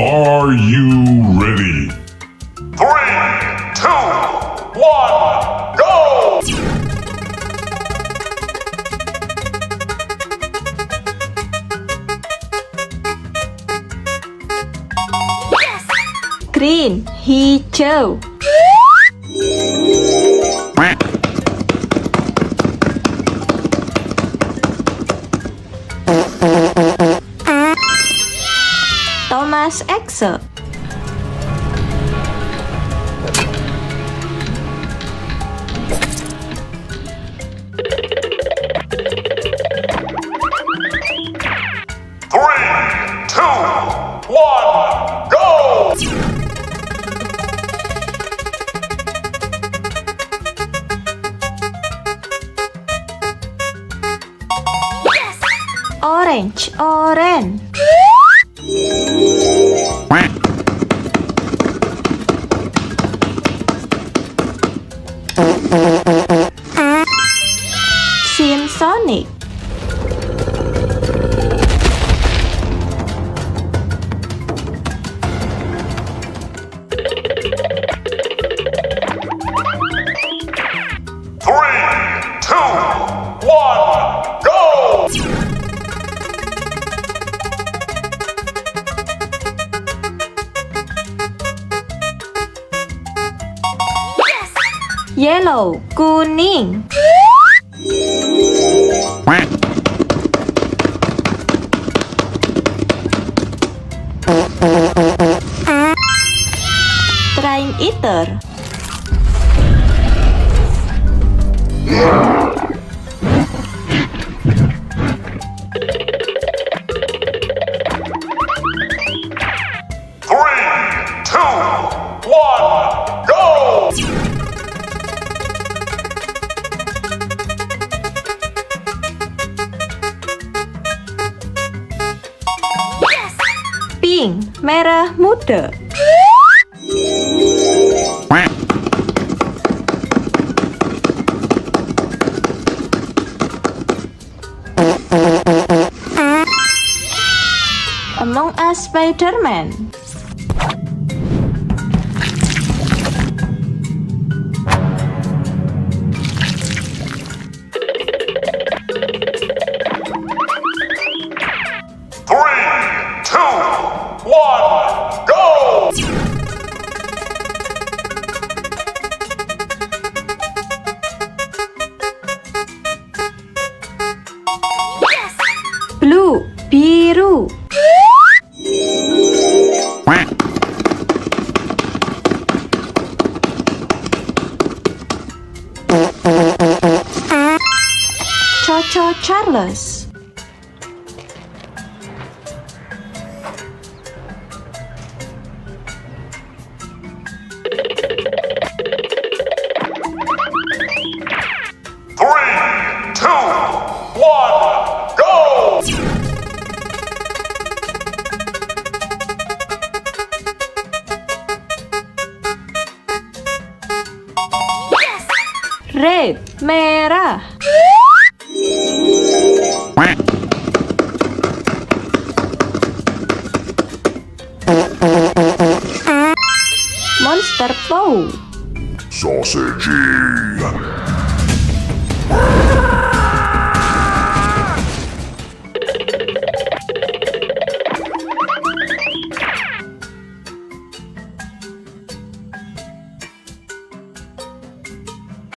Are you ready? 3, 2, 1, go! Green, hijau. Thomas Excel. Three, two, one, go! Orange, orange. Shin Sonic. Three, two, one, go! Yellow, kuning. Train eater. Three, two, one, go! Pink, merah muda. Among Us Spiderman. Three, two, one, go! Blue, biru. Choo Choo Charles. Three, two, one, go! Red, merah. Monster Paw. Sausage.